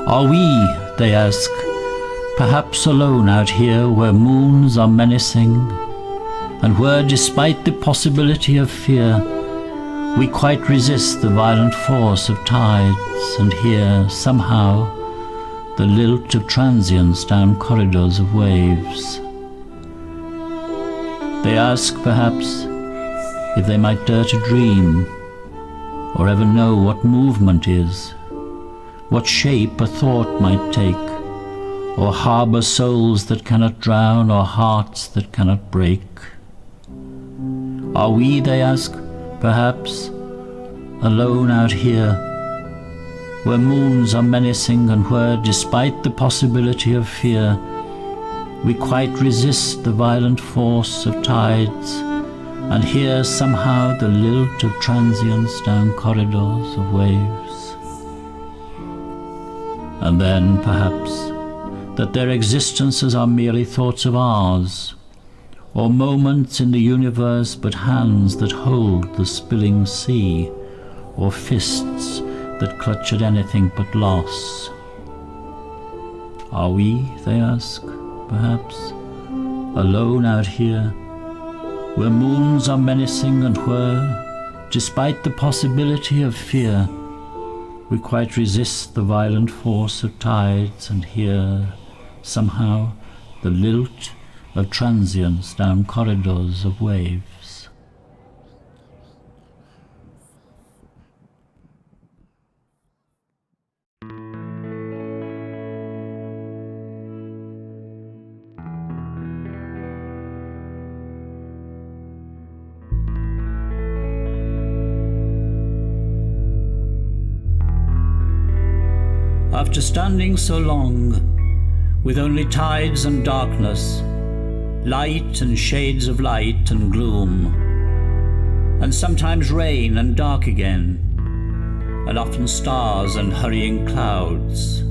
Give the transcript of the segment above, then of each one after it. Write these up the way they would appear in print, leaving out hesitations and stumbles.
Are we, they ask, perhaps alone out here where moons are menacing, and where, despite the possibility of fear, we quite resist the violent force of tides, and hear, somehow, the lilt of transients down corridors of waves? They ask, perhaps, if they might dare to dream, or ever know what movement is, what shape a thought might take, or harbour souls that cannot drown, or hearts that cannot break. Are we, they ask, perhaps, alone out here, where moons are menacing, and where, despite the possibility of fear, we quite resist the violent force of tides, and hear somehow the lilt of transients down corridors of waves? And then, perhaps, that their existences are merely thoughts of ours, or moments in the universe but hands that hold the spilling sea, or fists that clutch at anything but loss. Are we, they ask, perhaps, alone out here, where moons are menacing, and where, despite the possibility of fear, we quite resist the violent force of tides, and hear, somehow, the lilt of transients down corridors of waves? After standing so long, with only tides and darkness, light and shades of light and gloom, and sometimes rain and dark again, and often stars and hurrying clouds,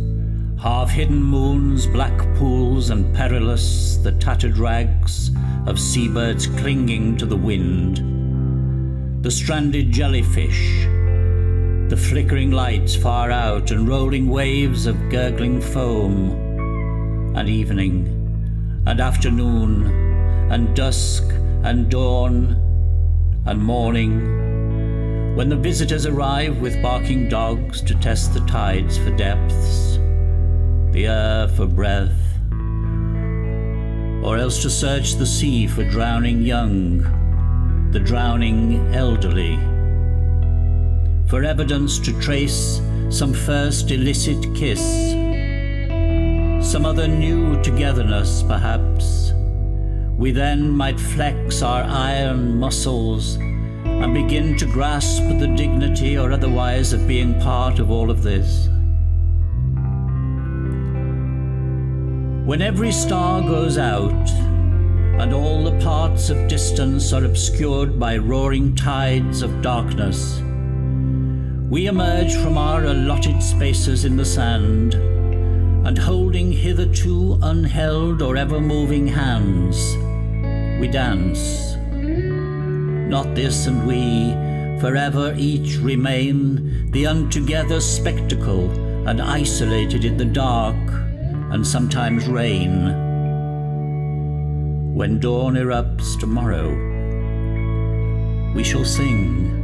half-hidden moons, black pools, and perilous the tattered rags of seabirds clinging to the wind, the stranded jellyfish, the flickering lights far out, and rolling waves of gurgling foam, and evening, and afternoon, and dusk, and dawn, and morning, when the visitors arrive with barking dogs to test the tides for depths, the air for breath, or else to search the sea for drowning young, the drowning elderly, for evidence to trace some first illicit kiss, some other new togetherness perhaps, we then might flex our iron muscles and begin to grasp the dignity or otherwise of being part of all of this. When every star goes out and all the parts of distance are obscured by roaring tides of darkness, we emerge from our allotted spaces in the sand, and holding hitherto unheld or ever-moving hands, we dance. Not this and we, forever each remain the untogether spectacle, and isolated in the dark and sometimes rain. When dawn erupts tomorrow, we shall sing.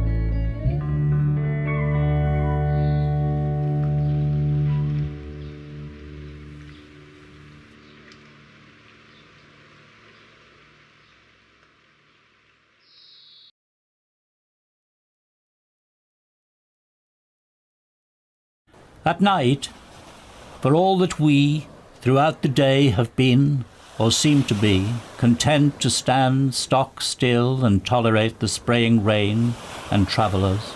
At night, for all that we, throughout the day, have been, or seem to be, content to stand stock still and tolerate the spraying rain and travellers,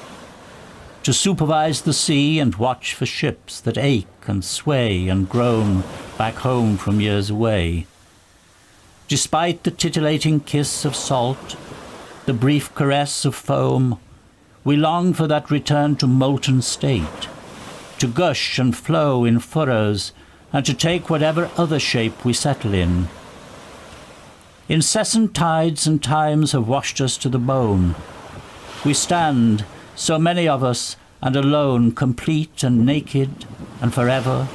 to supervise the sea and watch for ships that ache and sway and groan back home from years away. Despite the titillating kiss of salt, the brief caress of foam, we long for that return to molten state, to gush and flow in furrows, and to take whatever other shape we settle in. Incessant tides and times have washed us to the bone. We stand, so many of us, and alone, complete and naked, and forever,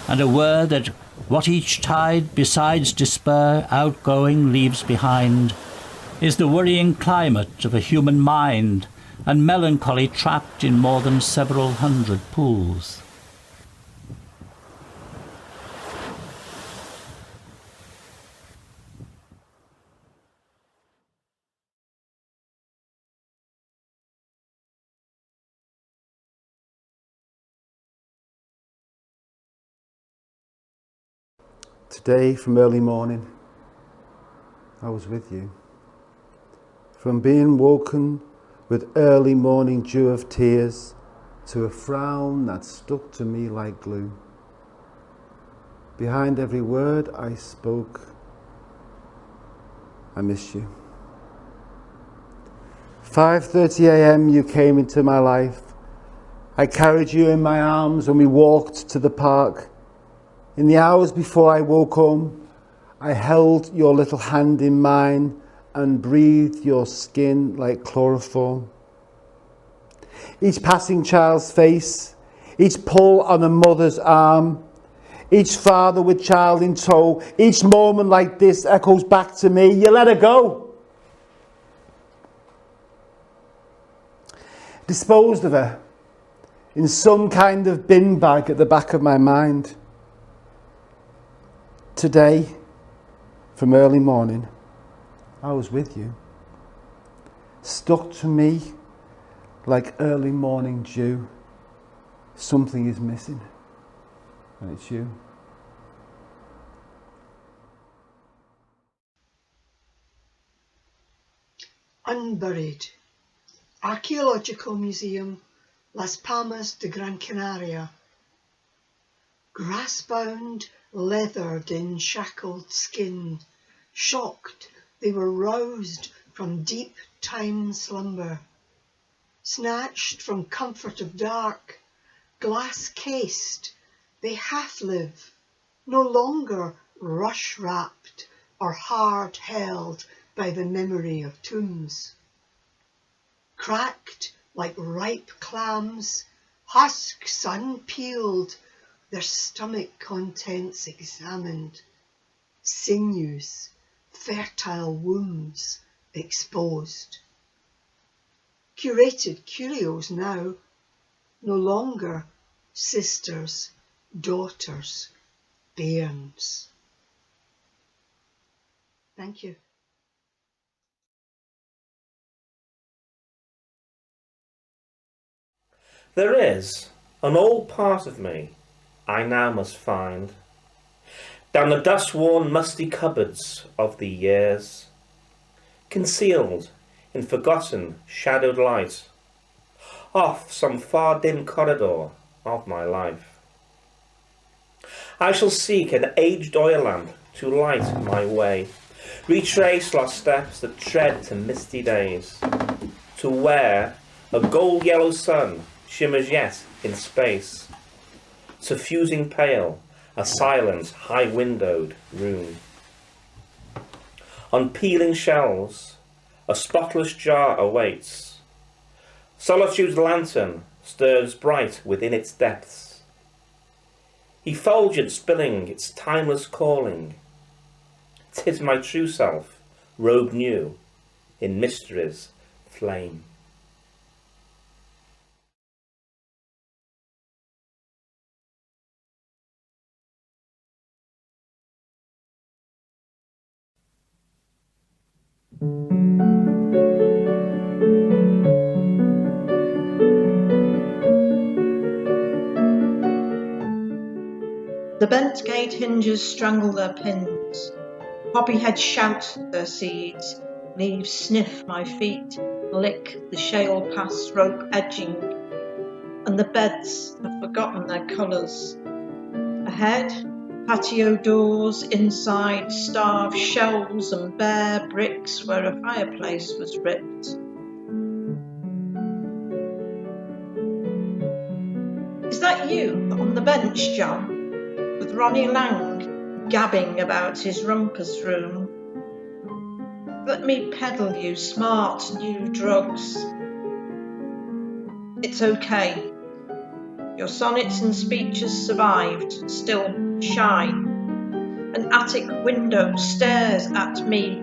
and aware that what each tide, besides despair outgoing, leaves behind, is the worrying climate of a human mind, and melancholy trapped in more than several hundred pools. Today, from early morning, I was with you. From being woken with early morning dew of tears to a frown that stuck to me like glue. Behind every word I spoke, I miss you. 5:30 a.m. you came into my life. I carried you in my arms when we walked to the park. In the hours before I woke home, I held your little hand in mine and breathed your skin like chloroform. Each passing child's face, each pull on a mother's arm, each father with child in tow, each moment like this echoes back to me. You let her go. Disposed of her in some kind of bin bag at the back of my mind. Today, from early morning, I was with you. Stuck to me like early morning dew. Something is missing, and it's you. Unburied. Archaeological Museum, Las Palmas de Gran Canaria. Grass-bound, leathered in shackled skin, shocked they were roused from deep time slumber. Snatched from comfort of dark, glass-cased, they half-live, no longer rush-wrapped or hard-held by the memory of tombs. Cracked like ripe clams, husks unpeeled, their stomach contents examined, sinews, fertile wombs exposed. Curated curios now, no longer sisters, daughters, bairns. Thank you. There is an old part of me I now must find, down the dust-worn musty cupboards of the years, concealed in forgotten shadowed light, off some far dim corridor of my life. I shall seek an aged oil lamp to light my way, retrace lost steps that tread to misty days, to where a gold-yellow sun shimmers yet in space, suffusing pale a silent, high-windowed room. On peeling shelves, a spotless jar awaits. Solitude's lantern stirs bright within its depths, effulgent spilling its timeless calling. 'Tis my true self, robed new in mystery's flame. The bent gate hinges strangle their pins, poppyheads shout their seeds, leaves sniff my feet, lick the shale path's rope edging, and the beds have forgotten their colours. Ahead, patio doors, inside starved shelves and bare bricks where a fireplace was ripped. Is that you on the bench, John? With Ronnie Lang gabbing about his rumpus room. Let me peddle you smart new drugs. It's okay. Your sonnets and speeches survived, still shine. An attic window stares at me,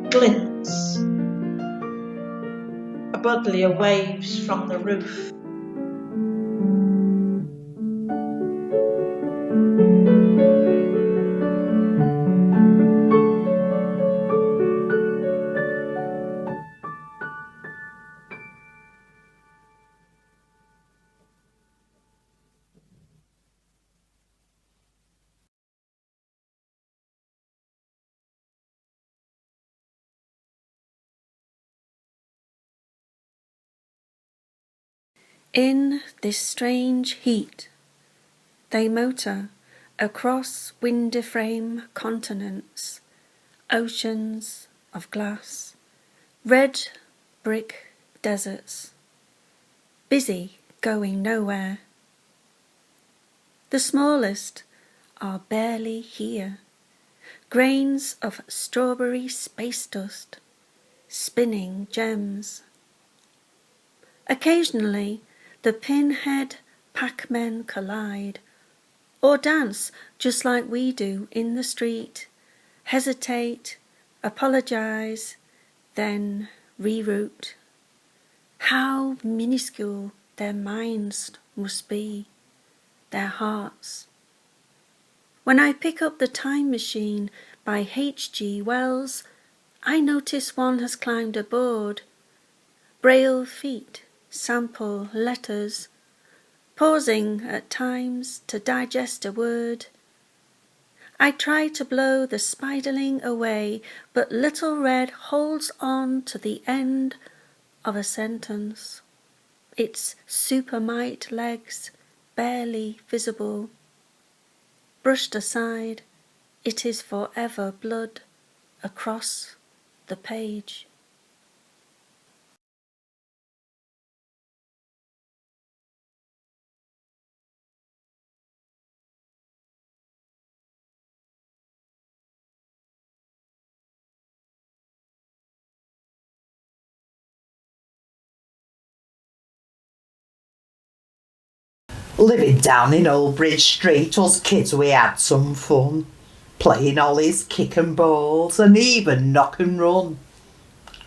glints. A buddleia waves from the roof. In this strange heat, they motor across wind-frame continents, oceans of glass, red brick deserts, busy going nowhere. The smallest are barely here, grains of strawberry space dust, spinning gems. Occasionally, the pinhead Pac-Men collide, or dance just like we do in the street, hesitate, apologize, then reroute. How minuscule their minds must be, their hearts. When I pick up The Time Machine by H.G. Wells, I notice one has climbed aboard. Braille feet sample letters, pausing at times to digest a word. I try to blow the spiderling away, but Little Red holds on to the end of a sentence, its supermite legs barely visible. Brushed aside, it is forever blood across the page. Living down in Old Bridge Street, us kids we had some fun, playing ollies, kick and balls, and even knock and run,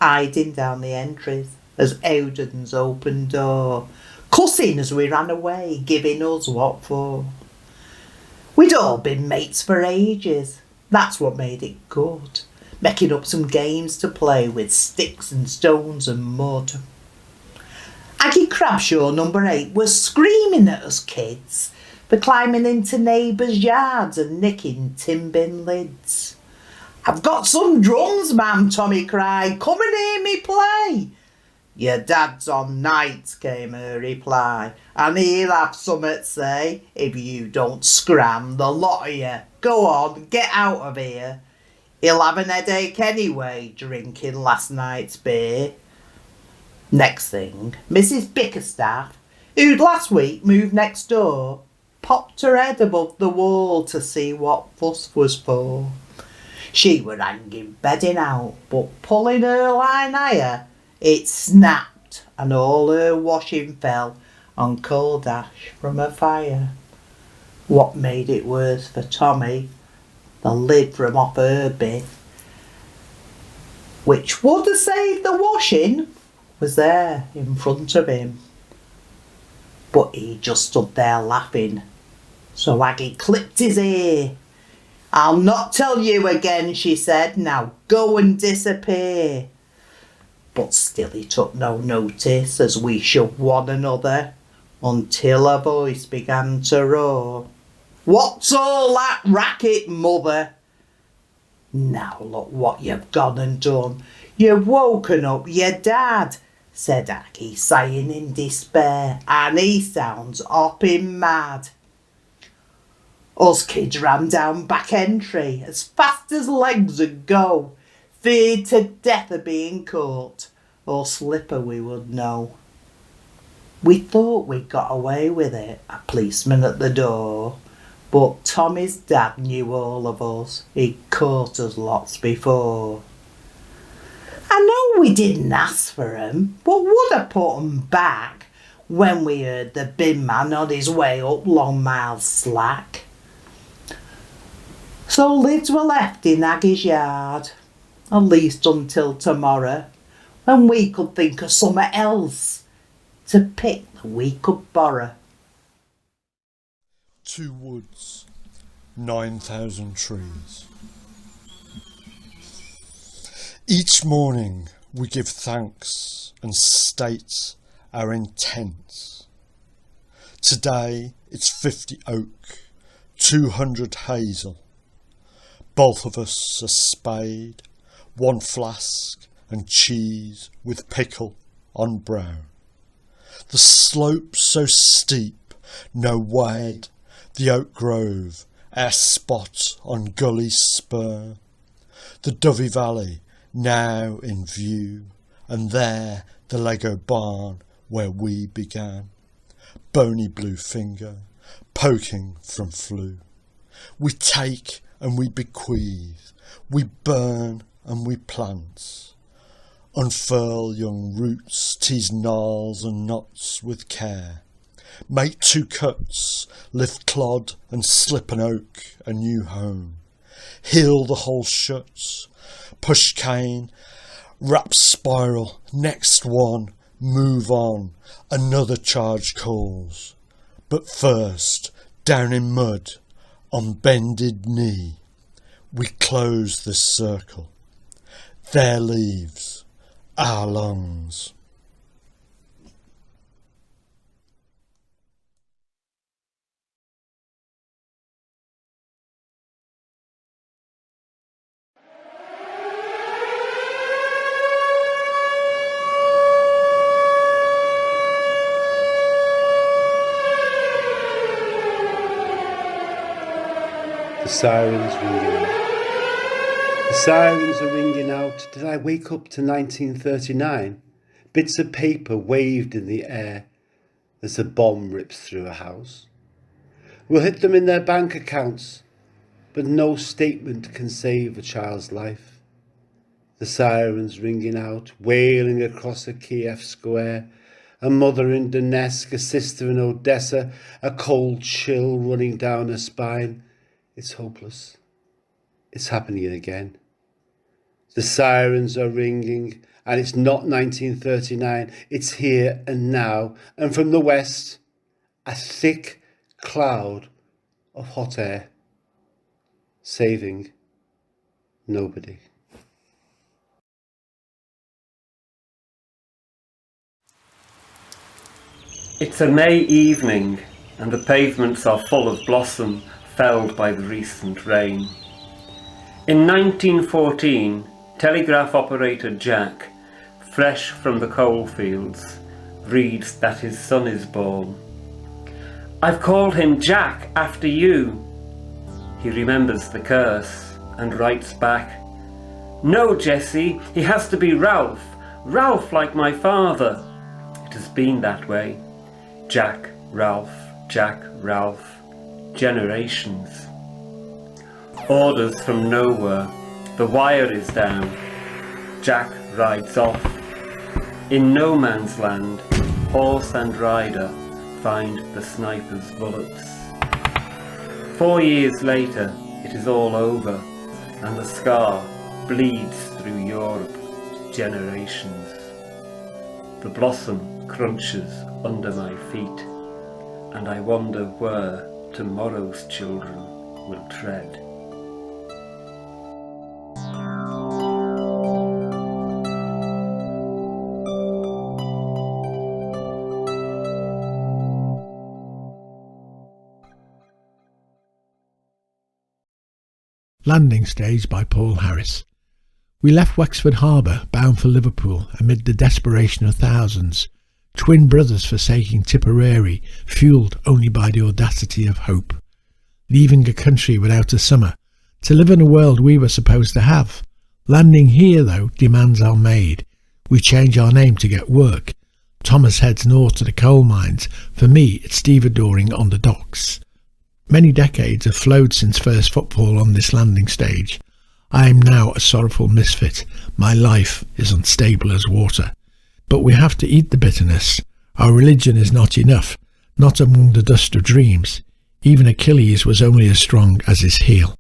hiding down the entries as Owden's opened door, cussing as we ran away, giving us what for. We'd all been mates for ages, that's what made it good, making up some games to play with sticks and stones and mud. Aggie Crabshaw, number 8, was screaming at us kids for climbing into neighbours' yards and nicking tin bin lids. "I've got some drums, ma'am," Tommy cried. "Come and hear me play." "Your dad's on night," came her reply, "and he'll have summat to say if you don't scram, the lot of you. Go on, get out of here. He'll have an headache anyway, drinking last night's beer." Next thing, Mrs. Bickerstaff, who'd last week moved next door, popped her head above the wall to see what fuss was for. She were hanging bedding out, but pulling her line higher, it snapped and all her washing fell on coal ash from a fire. What made it worse for Tommy, the lid from off her bin, which would have saved the washing, was there in front of him. But he just stood there laughing, so Aggie clipped his ear. "I'll not tell you again," she said, "now go and disappear." But still he took no notice as we shoved one another, until a voice began to roar, "What's all that racket, mother?" "Now look what you've gone and done. You've woken up your dad," said Aggie, sighing in despair, "and he sounds hopping mad." Us kids ran down back entry as fast as legs would go, feared to death of being caught, or slipper we would know. We thought we'd got away with it, a policeman at the door, but Tommy's dad knew all of us, he'd caught us lots before. I know we didn't ask for 'em, but would have put 'em back. when we heard the bin man on his way up Long Mile Slack. So lids were left in Aggie's yard, at least until tomorrow, when we could think of something else to pick that we could borrow. 2 woods, 9,000 trees. Each morning we give thanks and state our intents. Today it's 50 oak, 200 hazel. Both of us a spade, 1 flask and cheese with pickle on brown. The slope so steep, no wade, the oak grove, our spot on gully spur. The Dovey Valley now in view, and there the Lego barn where we began. Bony blue finger, poking from flue. We take and we bequeath, we burn and we plant. Unfurl young roots, tease gnarls and knots with care. Make 2 cuts, lift clod and slip an oak a new home. Heal the hole shut, push cane, wrap spiral, next one, move on, another charge calls. But first, down in mud, on bended knee, we close this circle. There leaves our lungs. The sirens ringing out. The sirens are ringing out. Did I wake up to 1939? Bits of paper waved in the air as a bomb rips through a house. We'll hit them in their bank accounts, but no statement can save a child's life. The sirens ringing out, wailing across a Kiev square, a mother in Donetsk, a sister in Odessa, a cold chill running down her spine. It's hopeless. It's happening again. The sirens are ringing, and it's not 1939. It's here and now. And from the west, a thick cloud of hot air, saving nobody. It's a May evening, and the pavements are full of blossom felled by the recent rain. In 1914, telegraph operator Jack, fresh from the coalfields, reads that his son is born. "I've called him Jack after you." He remembers the curse and writes back, "No, Jessie, he has to be Ralph. Ralph like my father." It has been that way. Jack, Ralph, generations. Orders from nowhere. The wire is down. Jack rides off. In no man's land, horse and rider find the sniper's bullets. 4 years later, it is all over, and the scar bleeds through Europe generations. The blossom crunches under my feet, and I wonder where tomorrow's children will tread. Landing Stage by Paul Harris. We left Wexford Harbour bound for Liverpool amid the desperation of thousands, twin brothers forsaking Tipperary, fuelled only by the audacity of hope. Leaving a country without a summer, to live in a world we were supposed to have. Landing here, though, demands are made. We change our name to get work. Thomas heads north to the coal mines. For me, it's stevedoring on the docks. Many decades have flowed since first footfall on this landing stage. I am now a sorrowful misfit. My life is unstable as water. But we have to eat the bitterness. Our religion is not enough, not among the dust of dreams. Even Achilles was only as strong as his heel.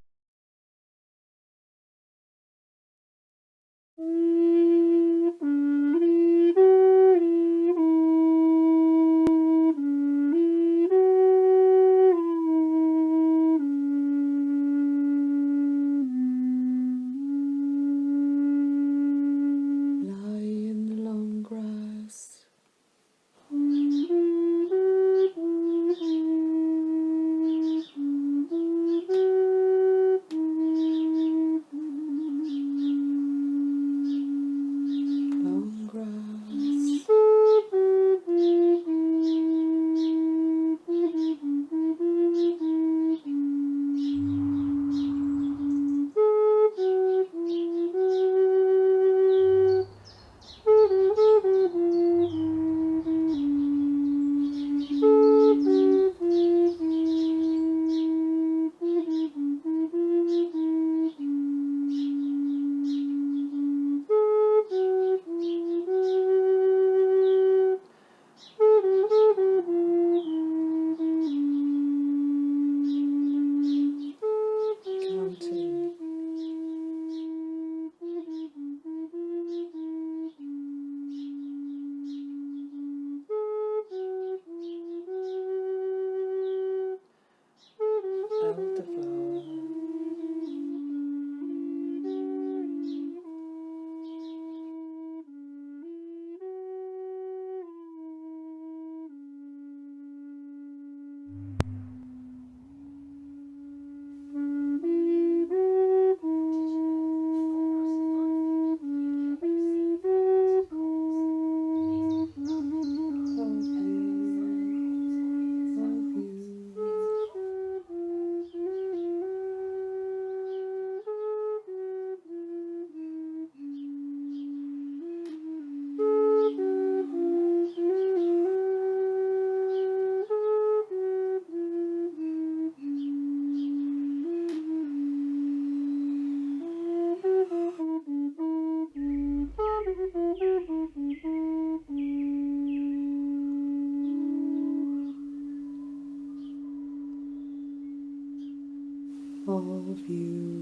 Of you.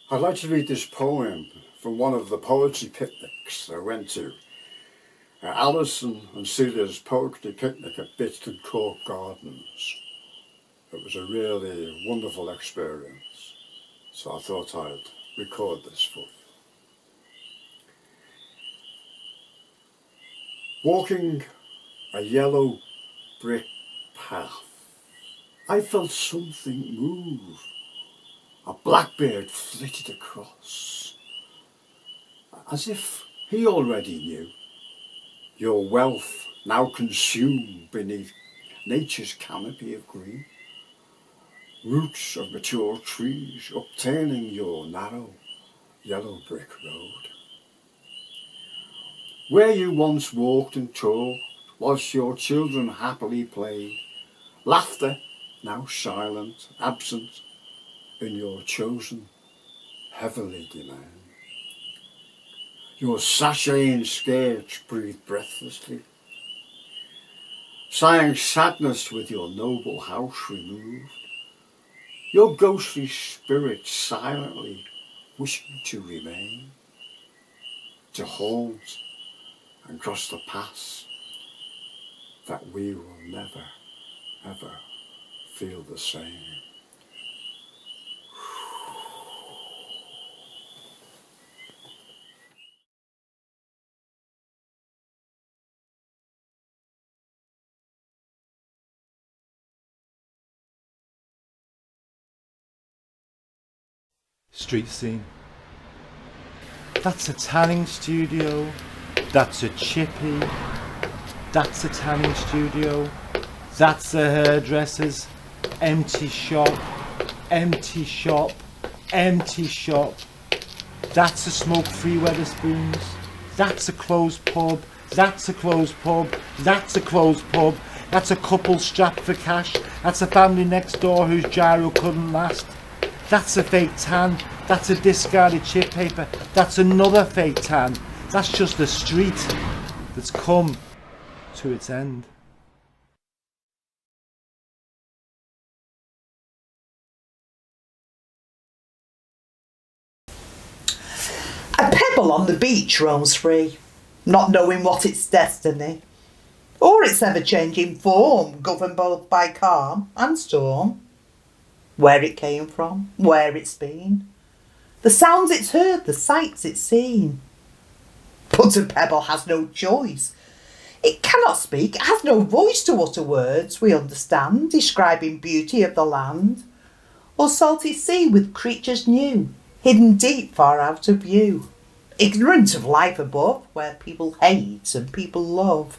I'd like to read this poem from one of the poetry picnics I went to. Alison and Celia's poetry picnic at Bitton Court Gardens. It was a really wonderful experience, so I thought I'd record this for you. Walking a yellow brick path, I felt something move. A blackbird flitted across, as if he already knew. Your wealth now consumed beneath nature's canopy of green. Roots of mature trees upturning your narrow yellow brick road. Where you once walked and talked, whilst your children happily played, laughter now silent, absent in your chosen heavenly domain. Your sashaying skirts breathe breathlessly, sighing sadness with your noble house removed, your ghostly spirit silently wishing to remain, to haunt and cross the paths that we will never, ever feel the same. Street scene. That's a tanning studio. That's a chippy. That's a tanning studio. That's a hairdresser's. Empty shop. Empty shop. Empty shop. That's a smoke-free Wetherspoons. That's a closed pub. That's a closed pub. That's a closed pub. That's a couple strapped for cash. That's a family next door whose gyro couldn't last. That's a fake tan. That's a discarded chip paper. That's another fake tan. That's just a street that's come to its end. A pebble on the beach roams free, not knowing what its destiny, or its ever-changing form, governed both by calm and storm. Where it came from, where it's been, the sounds it's heard, the sights it's seen. But a pebble has no choice. It cannot speak, it has no voice to utter words we understand, describing beauty of the land, or salty sea with creatures new, hidden deep far out of view, ignorant of life above, where people hate and people love,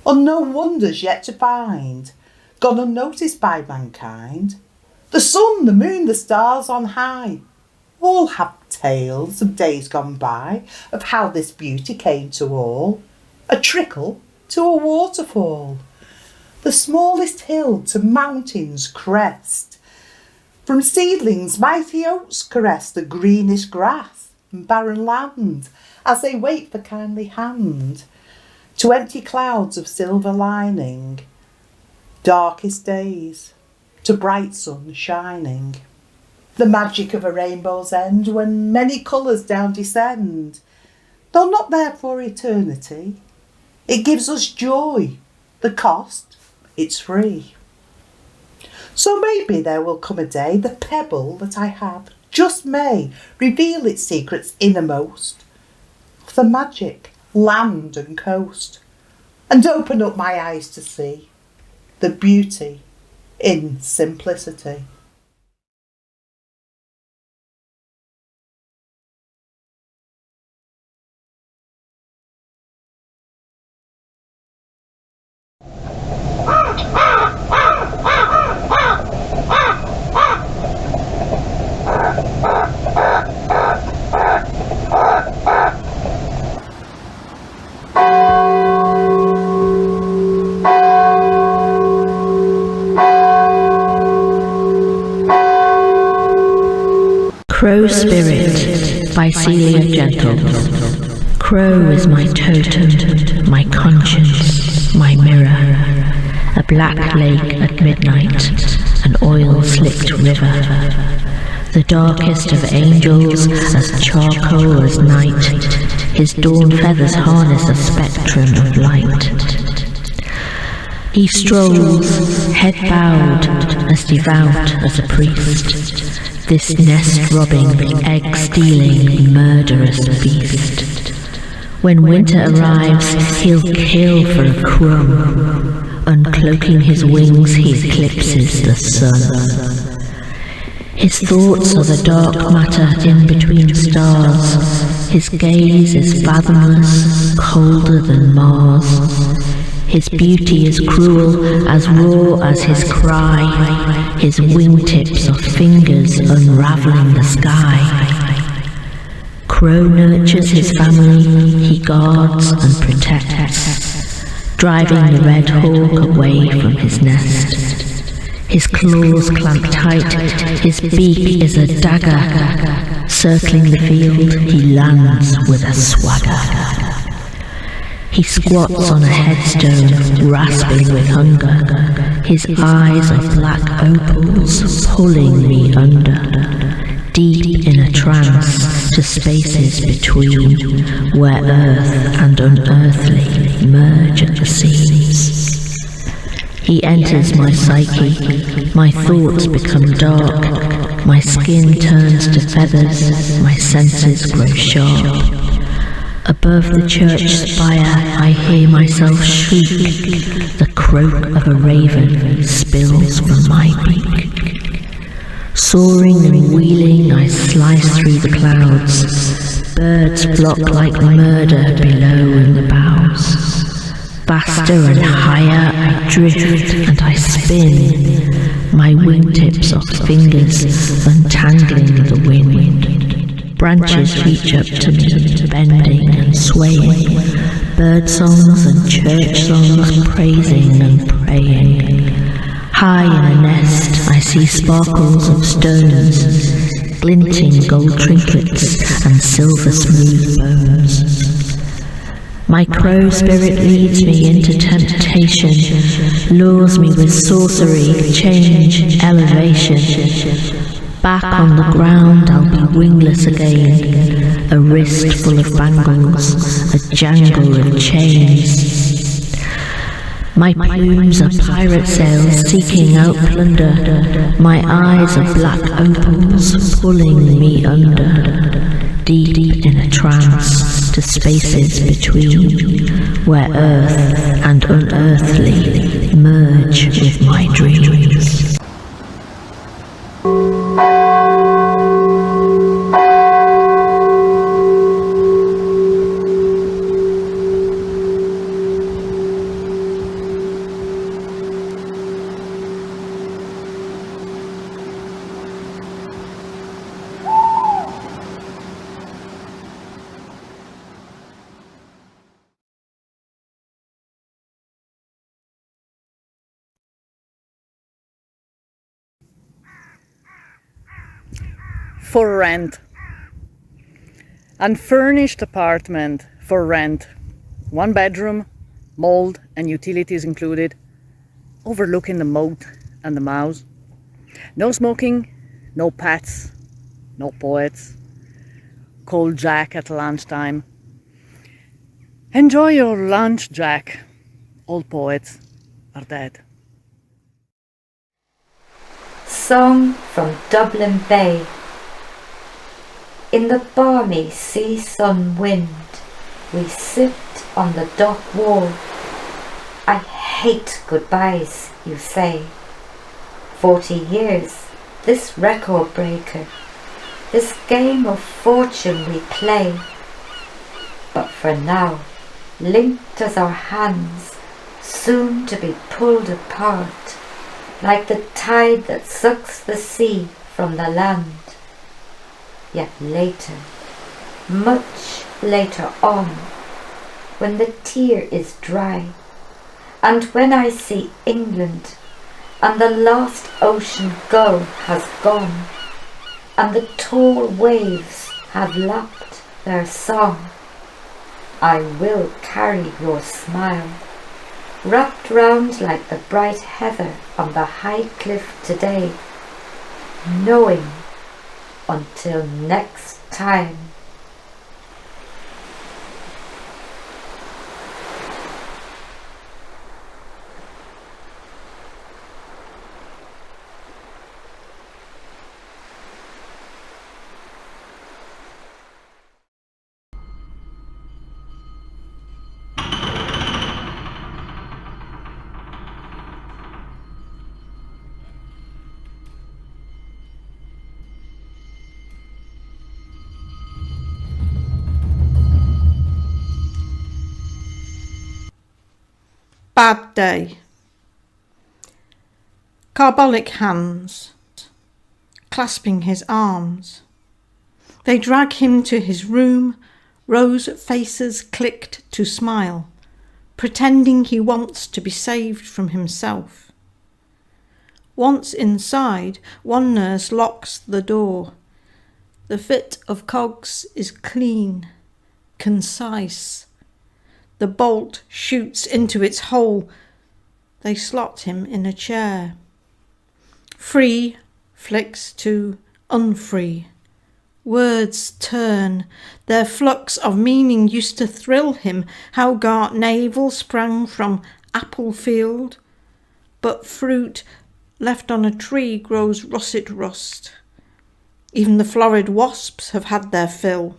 unknown wonders yet to find, gone unnoticed by mankind. The sun, the moon, the stars on high, all have tales of days gone by, of how this beauty came to all. A trickle to a waterfall, the smallest hill to mountain's crest. From seedlings mighty oaks caress the greenest grass and barren land, as they wait for kindly hand, to empty clouds of silver lining, darkest days to bright sun shining. The magic of a rainbow's end, when many colours down descend, though not there for eternity, it gives us joy. The cost, it's free. So maybe there will come a day the pebble that I have just may reveal its secrets innermost of the magic land and coast, and open up my eyes to see the beauty in simplicity. Crow Spirit by Celia Gentles. Crow is my totem, my conscience, my mirror. A black lake at midnight, an oil-slicked river. the darkest of angels, as charcoal as night, his dawn feathers harness a spectrum of light. He strolls, head bowed, as devout as a priest, this nest-robbing, egg-stealing, murderous beast. When winter arrives, he'll kill for a crumb. Uncloaking his wings, he eclipses the sun. His thoughts are the dark matter in between stars. His gaze is fathomless, colder than Mars. His beauty is cruel, as raw as his cry. His wingtips are fingers unraveling the sky. Crow nurtures his family, he guards and protects, driving the red hawk away from his nest. His claws clamp tight, his beak is a dagger. Circling the field, he lands with a swagger. He squats on a headstone, rasping with hunger. His eyes are black opals, pulling me under. Deep in a trance, to spaces between, where earth and unearthly merge at the seams. He enters my psyche, my thoughts become dark, my skin turns to feathers, my senses grow sharp. Above the church spire I hear myself shriek, the croak of a raven spills from my beak. Soaring and wheeling I slice through the clouds, birds flock like murder below in the boughs. Faster and higher I drift and I spin, my wingtips are fingers untangling the wind. Branches reach up to me, bending and swaying, bird songs and church songs praising and praying. High in a nest I see sparkles of stones, glinting gold trinkets and silver smooth bones. My crow spirit leads me into temptation, lures me with sorcery, change, elevation. Back on the ground I'll be wingless again, a wrist full of bangles, a jangle of chains. My plumes are pirate sails seeking out plunder, my eyes are black opals pulling me under. Deep in a trance, to spaces between, where earth and unearthly merge with my dreams. For rent. Unfurnished apartment for rent. 1 bedroom, mold and utilities included, overlooking the moat and the mouse. No smoking, no pets, no poets. Cold Jack at lunchtime. Enjoy your lunch, Jack. All poets are dead. Song from Dublin Bay. In the balmy sea-sun wind, we sit on the dock wall. I hate goodbyes, you say. 40 years, this record breaker, this game of fortune we play. But for now, linked as our hands, soon to be pulled apart, like the tide that sucks the sea from the land. Yet later, much later on, when the tear is dry, and when I see England, and the lost ocean gull has gone, and the tall waves have lapped their song, I will carry your smile, wrapped round like the bright heather on the high cliff today, knowing Until next time. Bad day. Carbolic hands, clasping his arms. They drag him to his room, rose faces clicked to smile, pretending he wants to be saved from himself. Once inside, one nurse locks the door. The fit of cogs is clean, concise. The bolt shoots into its hole. They slot him in a chair. Free flicks to unfree. Words turn. Their flux of meaning used to thrill him. How Gart navel sprang from apple field. But fruit left on a tree grows russet rust. Even the florid wasps have had their fill.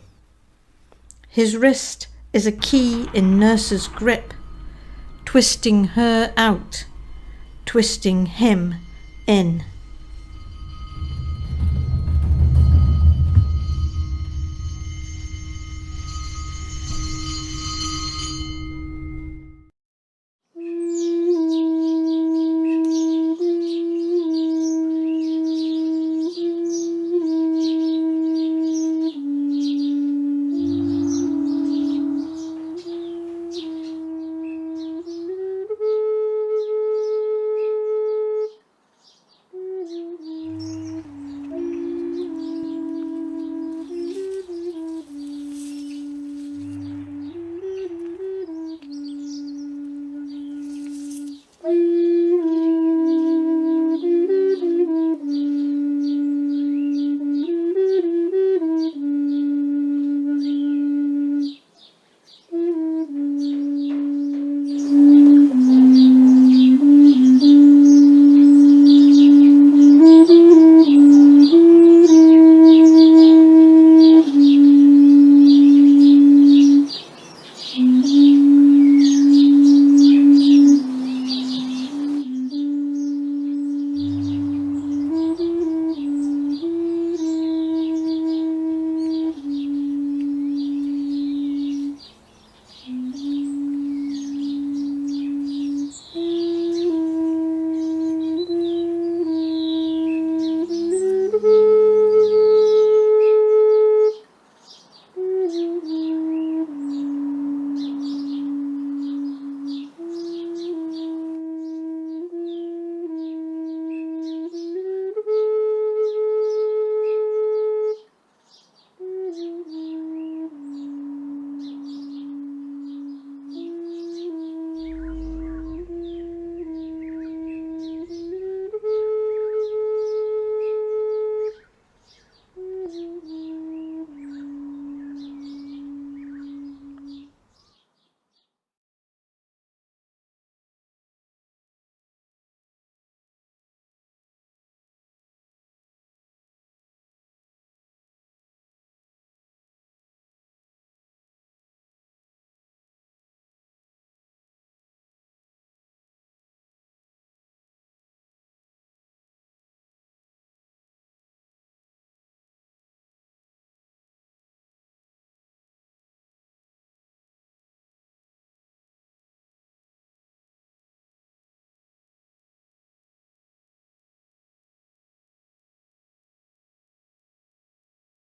His wrist is a key in nurse's grip, twisting her out, twisting him in.